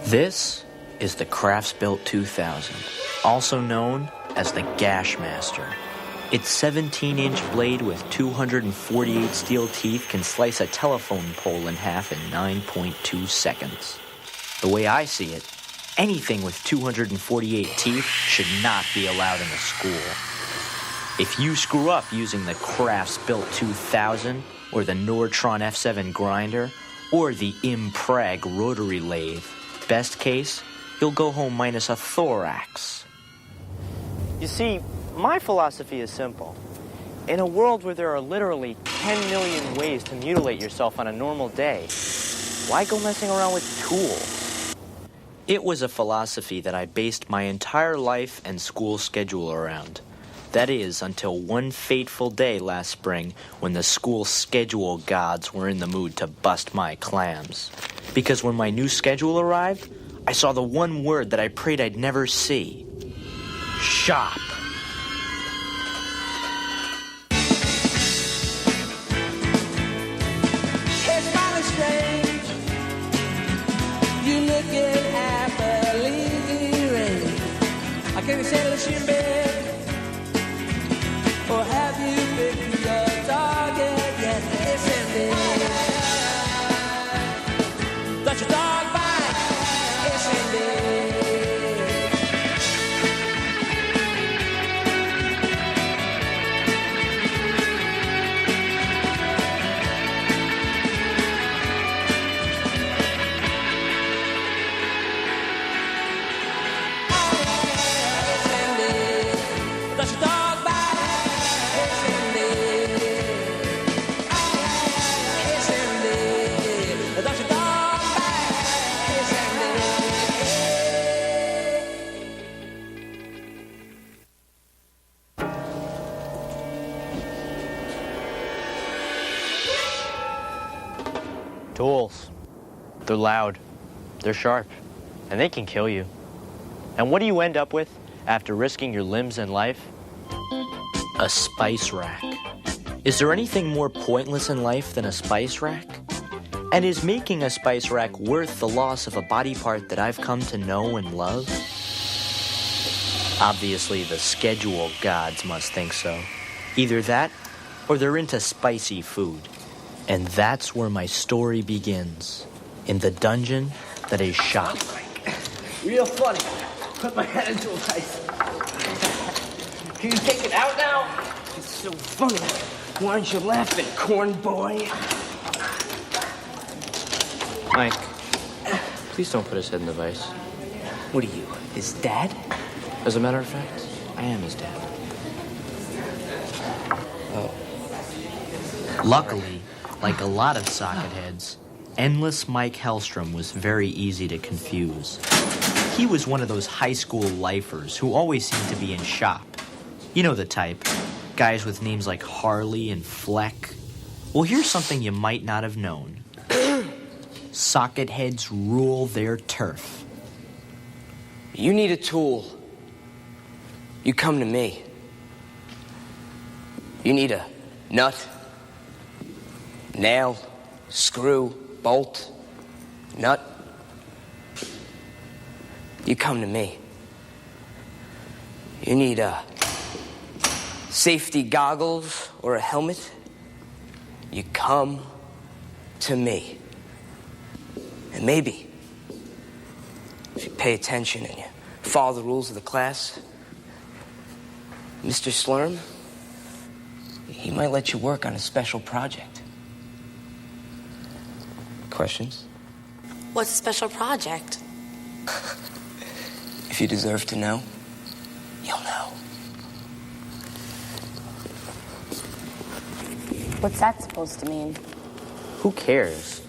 This is the Craftsbuilt 2000, also known as the Gashmaster. Its 17-inch blade with 248 steel teeth can slice a telephone pole in half in 9.2 seconds. The way I see it, anything with 248 teeth should not be allowed in a school. If you screw up using the Craftsbuilt 2000, or the Nordtron F7 grinder, or the Impreg rotary lathe, best case, you'll go home minus a thorax. You see, my philosophy is simple. In a world where there are literally 10 million ways to mutilate yourself on a normal day, why go messing around with tools? It was a philosophy that I based my entire life and school schedule around. That is, until one fateful day last spring when the school schedule gods were in the mood to bust my clams. Because when my new schedule arrived, I saw the one word that I prayed I'd never see. Shop. It's mighty strange. You looking happily rain. I can't settle in bed. Or have you picked your target yet? It's ended. Got your dog bite. It's ended. It's ended. Got your dog bite. Tools. They're loud, they're sharp, and they can kill you. And what do you end up with after risking your limbs and life? A spice rack. Is there anything more pointless in life than a spice rack? And is making a spice rack worth the loss of a body part that I've come to know and love? Obviously, the schedule gods must think so. Either that, or they're into spicy food. And that's where my story begins. In the dungeon that is shop. Real funny. Put my head into a vice. Can you take it out now? It's so funny. Why aren't you laughing, corn boy? Mike, please don't put his head in the vice. What are you, his dad? As a matter of fact, I am his dad. Luckily, like a lot of socket heads, Endless Mike Hellstrom was very easy to confuse. He was one of those high school lifers who always seemed to be in shop. You know the type. Guys with names like Harley and Fleck. Well, here's something you might not have known. Socket heads rule their turf. You need a tool. You come to me. You need a nut, nail, screw, bolt, nut. You come to me. You need a safety goggles or a helmet. You come to me. And maybe, if you pay attention and you follow the rules of the class, Mr. Slurm, he might let you work on a special project. Questions? What's a special project? If you deserve to know, you'll know. What's that supposed to mean? Who cares?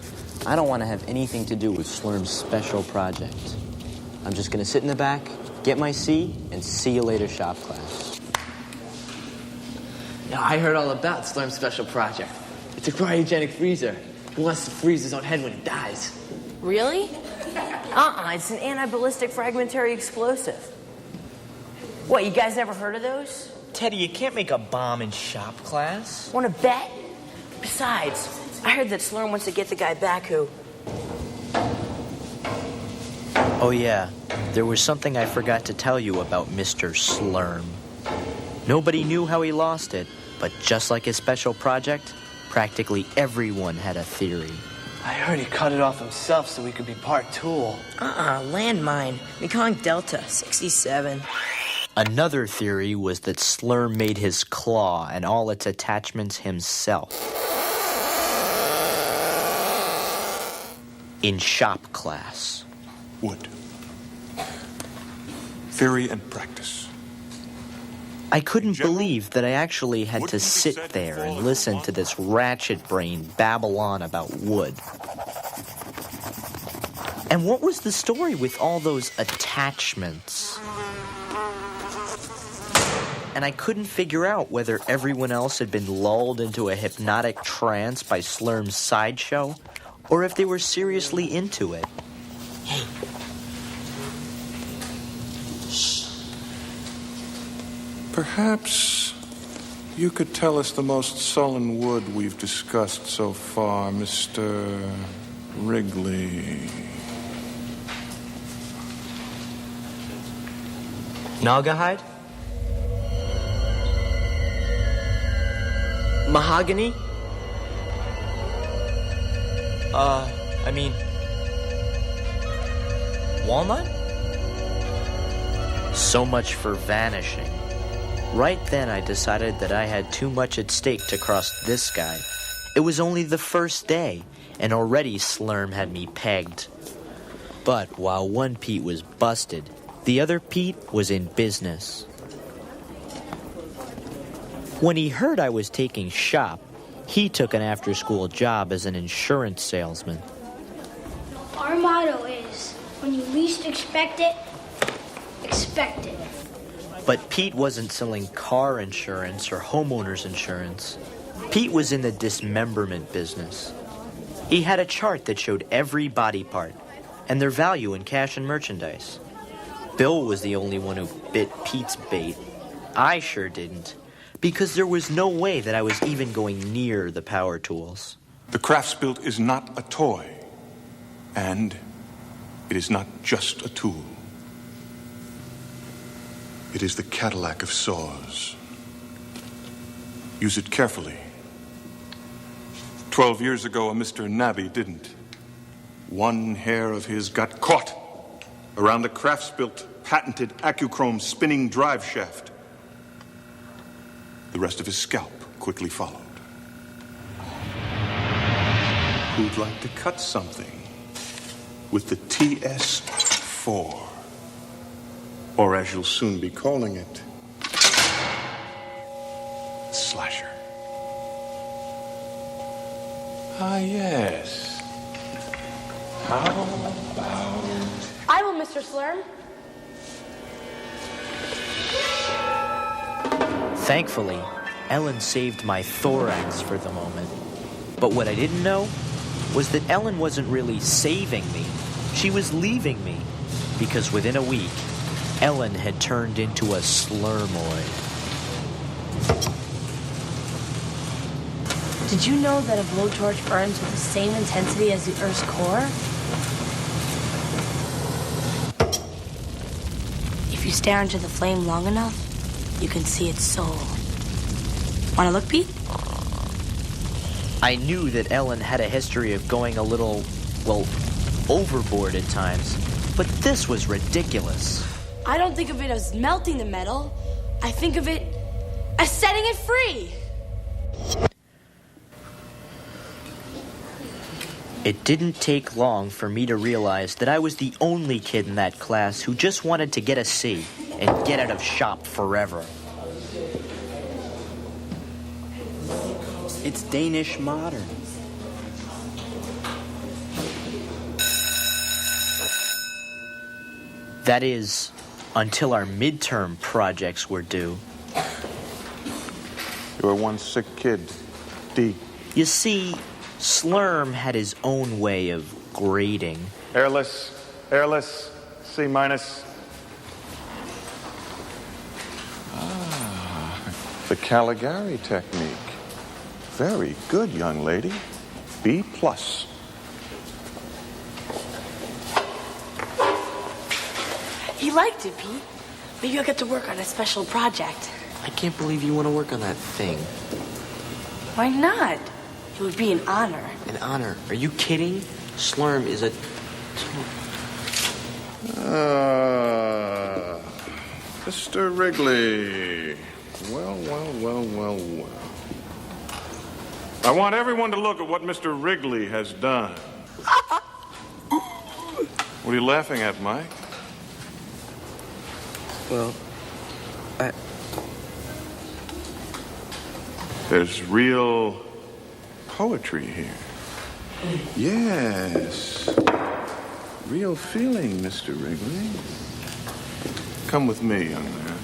I don't want to have anything to do with Slurm's special project. I'm just going to sit in the back, get my C, and see you later, shop class. Yeah, I heard all about Slurm's special project. It's a cryogenic freezer. He wants to freeze his own head when he dies. Really? It's an anti-ballistic fragmentary explosive. What, you guys never heard of those? Teddy, you can't make a bomb in shop class. Want to bet? Besides, I heard that Slurm wants to get the guy back who... Oh yeah, there was something I forgot to tell you about Mr. Slurm. Nobody knew how he lost it, but just like his special project, practically everyone had a theory. I heard he cut it off himself so he could be part tool. Landmine. Mekong Delta, 67. Another theory was that Slurm made his claw and all its attachments himself. In shop class. Wood. Theory and practice. I couldn't believe that I actually had to sit there and listen to this ratchet brain babble on about wood. And what was the story with all those attachments? And I couldn't figure out whether everyone else had been lulled into a hypnotic trance by Slurm's sideshow, or if they were seriously into it. Hey. Perhaps you could tell us the most sullen wood we've discussed so far, Mr. Wrigley. Naugahyde? Mahogany? Walnut? So much for vanishing. Right then I decided that I had too much at stake to cross this guy. It was only the first day, and already Slurm had me pegged. But while one Pete was busted, the other Pete was in business. When he heard I was taking shop, he took an after-school job as an insurance salesman. Our motto is, when you least expect it, expect it. But Pete wasn't selling car insurance or homeowner's insurance. Pete was in the dismemberment business. He had a chart that showed every body part and their value in cash and merchandise. Bill was the only one who bit Pete's bait. I sure didn't, because there was no way that I was even going near the power tools. The Craftsbuilt is not a toy, and it is not just a tool. It is the Cadillac of saws. Use it carefully. 12 years ago, a Mr. Nabby didn't. One hair of his got caught around the Craftsbuilt patented Accuchrome spinning drive shaft. The rest of his scalp quickly followed. Who'd like to cut something with the TS4? Or as you'll soon be calling it, Slasher. Ah, yes. How about... I will, Mr. Slurm. Thankfully, Ellen saved my thorax for the moment. But what I didn't know was that Ellen wasn't really saving me. She was leaving me, because within a week, Ellen had turned into a slurmoid. Did you know that a blowtorch burns with the same intensity as the Earth's core? If you stare into the flame long enough, you can see its soul. Wanna look, Pete? I knew that Ellen had a history of going a little, overboard at times, but this was ridiculous. I don't think of it as melting the metal. I think of it as setting it free. It didn't take long for me to realize that I was the only kid in that class who just wanted to get a C and get out of shop forever. It's Danish modern. That is, until our midterm projects were due. You were one sick kid, D. You see, Slurm had his own way of grading. Airless, C minus. The Caligari technique. Very good, young lady. B plus. you liked it, Pete. Maybe I'll get to work on a special project. I can't believe you want to work on that thing. Why not? It would be an honor. An honor? Are you kidding? Slurm is a... Mr. Wrigley. Well. I want everyone to look at what Mr. Wrigley has done. What are you laughing at, Mike? Well, There's real poetry here. Yes. Real feeling, Mr. Wrigley. Come with me, young man.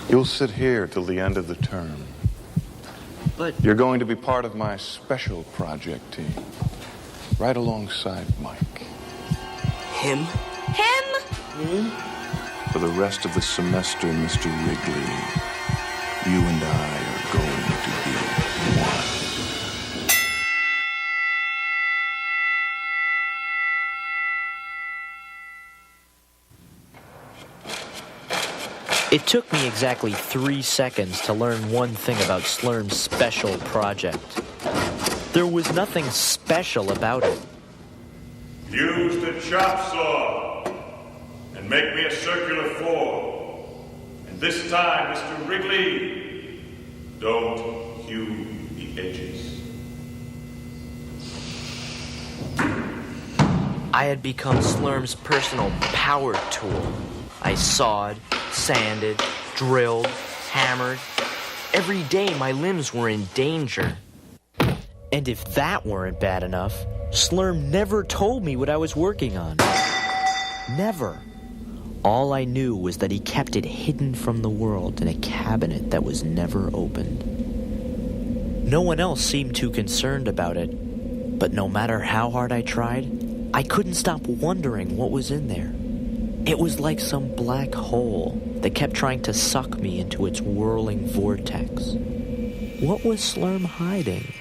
You'll sit here till the end of the term. But... You're going to be part of my special project team. Right alongside Mike. him? Him? For the rest of the semester, Mr. Wrigley, you and I are going to be one. It took me exactly 3 seconds to learn one thing about Slurm's special project. There was nothing special about it. Use the chop saw and make me a circular form. And this time, Mr. Wrigley, don't hew the edges. I had become Slurm's personal power tool. I sawed, sanded, drilled, hammered. Every day my limbs were in danger. And if that weren't bad enough, Slurm never told me what I was working on. Never. All I knew was that he kept it hidden from the world in a cabinet that was never opened. No one else seemed too concerned about it, but no matter how hard I tried, I couldn't stop wondering what was in there. It was like some black hole that kept trying to suck me into its whirling vortex. What was Slurm hiding?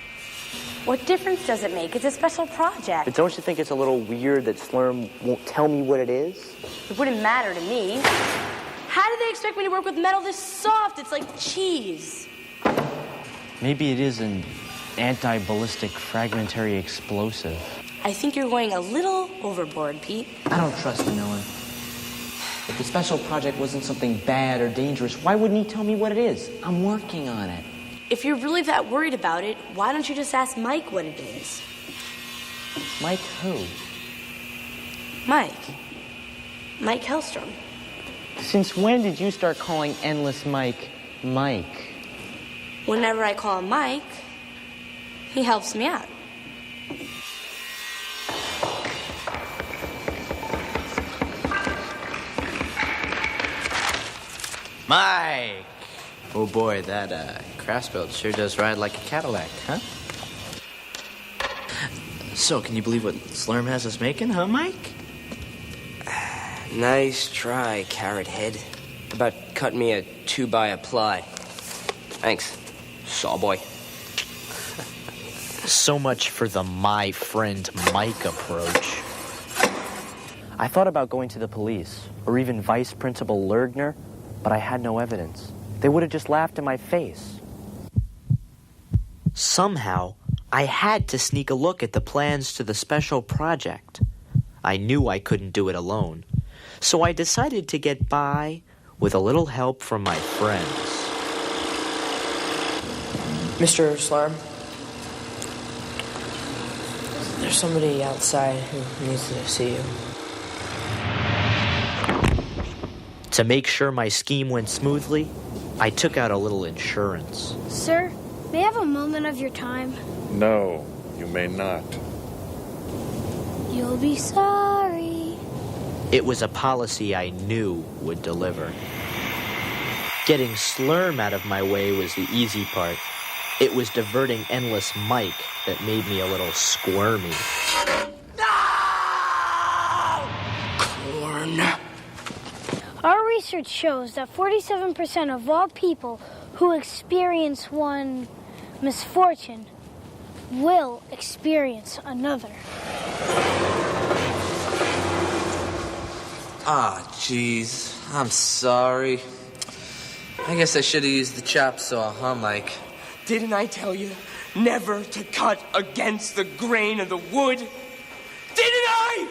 What difference does it make? It's a special project. But don't you think it's a little weird that Slurm won't tell me what it is? It wouldn't matter to me. How do they expect me to work with metal this soft? It's like cheese. Maybe it is an anti-ballistic fragmentary explosive. I think you're going a little overboard, Pete. I don't trust Miller. If the special project wasn't something bad or dangerous, why wouldn't he tell me what it is? I'm working on it. If you're really that worried about it, why don't you just ask Mike what it is? Mike who? Mike. Mike Hellstrom. Since when did you start calling Endless Mike, Mike? Whenever I call him Mike, he helps me out. Mike! Oh boy, that craft belt sure does ride like a Cadillac, huh? So, can you believe what Slurm has us making, huh, Mike? Nice try, Carrot Head. How about cutting me a 2x-a-ply? Thanks, Sawboy. So much for the my friend Mike approach. I thought about going to the police, or even Vice Principal Lergner, but I had no evidence. They would have just laughed in my face. Somehow, I had to sneak a look at the plans to the special project. I knew I couldn't do it alone, so I decided to get by with a little help from my friends. Mr. Slurm? There's somebody outside who needs to see you. To make sure my scheme went smoothly, I took out a little insurance. Sir, may I have a moment of your time? No, you may not. You'll be sorry. It was a policy I knew would deliver. Getting Slurm out of my way was the easy part. It was diverting Endless Mike that made me a little squirmy. Corn. Our research shows that 47% of all people who experience one misfortune will experience another. Ah, jeez. I'm sorry. I guess I should have used the chop saw, huh, Mike? Didn't I tell you never to cut against the grain of the wood? Didn't I?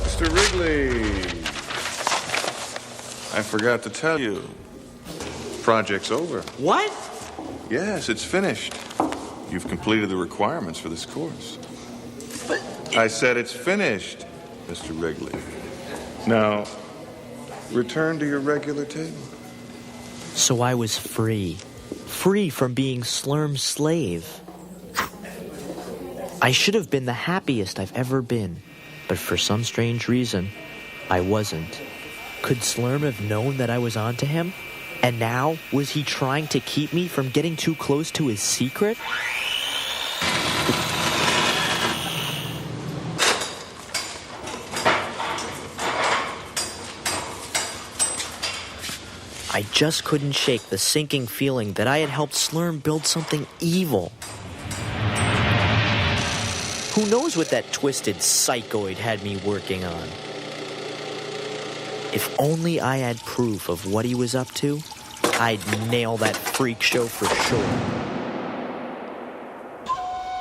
Mr. Wrigley, I forgot to tell you. Project's over. What? Yes, it's finished. You've completed the requirements for this course. But I said it's finished, Mr. Wrigley. Now, return to your regular table. So I was free. Free from being Slurm's slave. I should have been the happiest I've ever been, but for some strange reason, I wasn't. Could Slurm have known that I was onto him? And now, was he trying to keep me from getting too close to his secret? I just couldn't shake the sinking feeling that I had helped Slurm build something evil. Who knows what that twisted psychoid had me working on? If only I had proof of what he was up to, I'd nail that freak show for sure.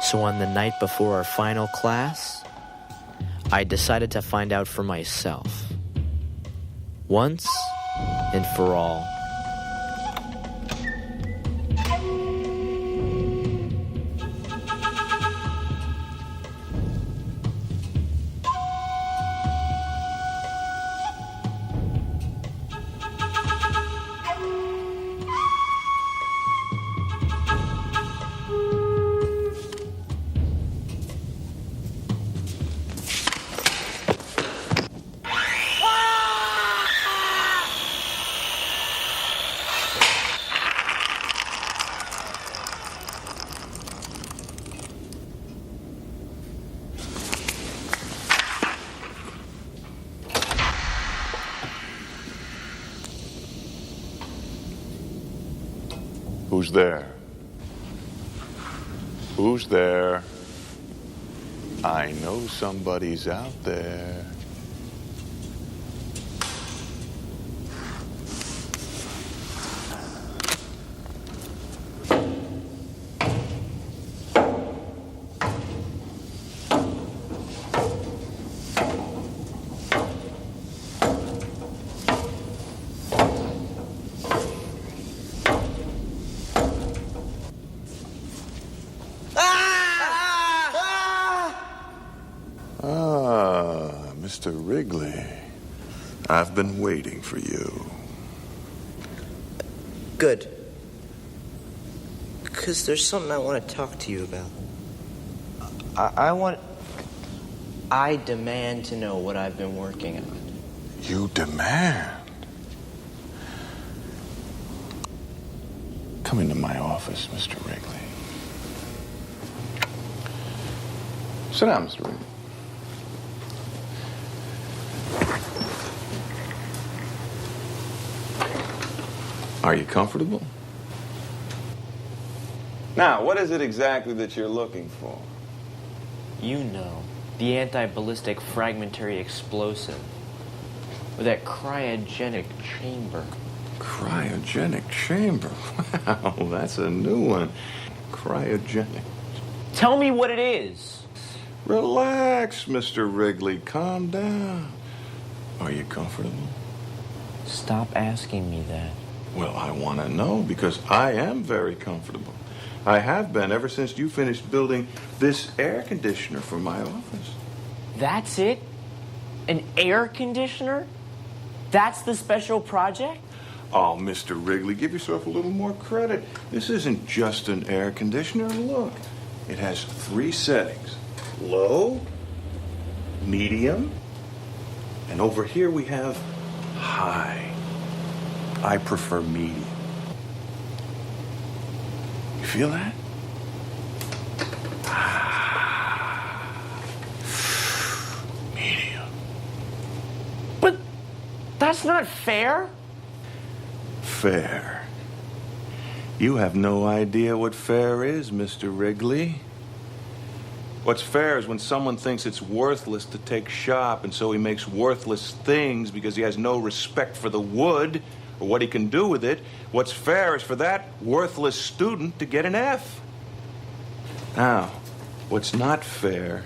So on the night before our final class, I decided to find out for myself. Once and for all. Who's there? Who's there? I know somebody's out there. Mr. Wrigley, I've been waiting for you. Good. Because there's something I want to talk to you about. I demand to know what I've been working on. You demand? Come into my office, Mr. Wrigley. Sit down, Mr. Wrigley. Are you comfortable? Now, what is it exactly that you're looking for? You know, the anti-ballistic fragmentary explosive. Or that cryogenic chamber. Cryogenic chamber? Wow, that's a new one. Cryogenic. Tell me what it is. Relax, Mr. Wrigley. Calm down. Are you comfortable? Stop asking me that. Well, I want to know because I am very comfortable. I have been ever since you finished building this air conditioner for my office. That's it? An air conditioner? That's the special project? Oh, Mr. Wrigley, give yourself a little more credit. This isn't just an air conditioner. Look, it has 3 settings. Low, medium, and over here we have high. I prefer medium. You feel that? Medium. But That's not fair. Fair. You have no idea what fair is, Mr. Wrigley. What's fair is when someone thinks it's worthless to take shop, and so he makes worthless things because he has no respect for the wood or what he can do with it. What's fair is for that worthless student to get an F. Now, what's not fair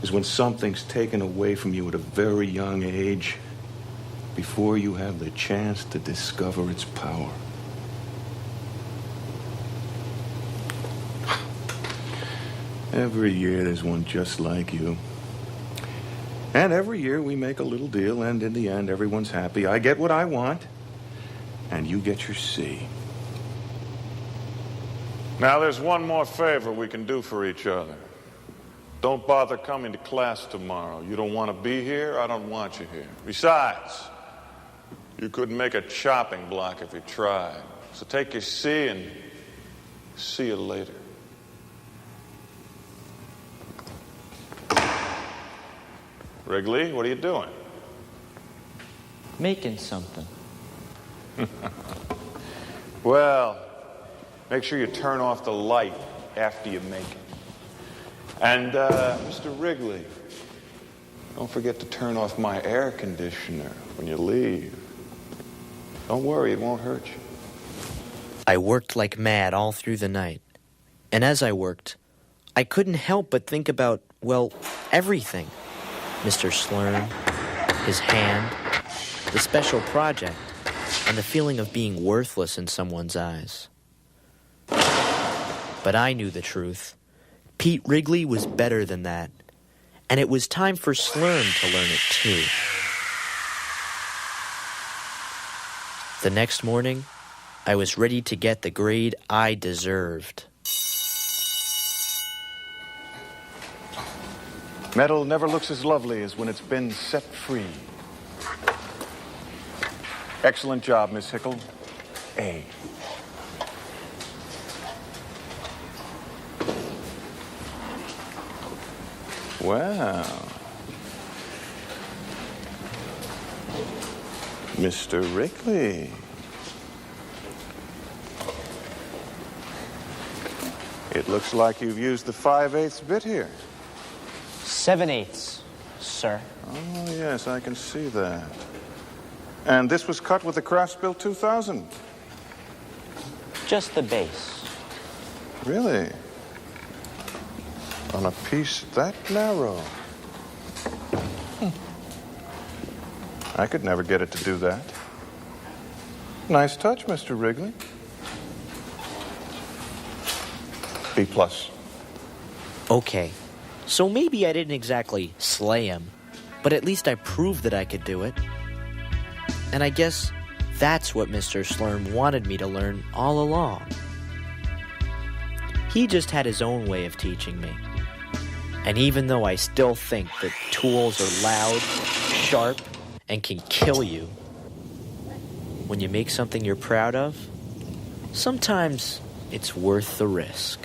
is when something's taken away from you at a very young age before you have the chance to discover its power. Every year there's one just like you. And every year we make a little deal, and in the end everyone's happy. I get what I want, and you get your C. Now there's one more favor we can do for each other. Don't bother coming to class tomorrow. You don't want to be here, I don't want you here. Besides, you couldn't make a chopping block if you tried. So take your C and see you later. Wrigley, what are you doing? Making something. Well, make sure you turn off the light after you make it. And, Mr. Wrigley, don't forget to turn off my air conditioner when you leave. Don't worry, it won't hurt you. I worked like mad all through the night. And as I worked, I couldn't help but think about, well, everything. Mr. Slurm, his hand, the special project, and the feeling of being worthless in someone's eyes. But I knew the truth. Pete Wrigley was better than that, and it was time for Slurm to learn it too. The next morning, I was ready to get the grade I deserved. Metal never looks as lovely as when it's been set free. Excellent job, Miss Hickle. A. Wow. Mr. Wrigley. It looks like you've used the 5/8 bit here. 7/8, sir. Oh, yes, I can see that. And this was cut with the Craftsbuilt 2000? Just the base. Really? On a piece that narrow? I could never get it to do that. Nice touch, Mr. Wrigley. B+. Okay, so maybe I didn't exactly slay him, but at least I proved that I could do it. And I guess that's what Mr. Slurm wanted me to learn all along. He just had his own way of teaching me. And even though I still think that tools are loud, sharp, and can kill you, when you make something you're proud of, sometimes it's worth the risk.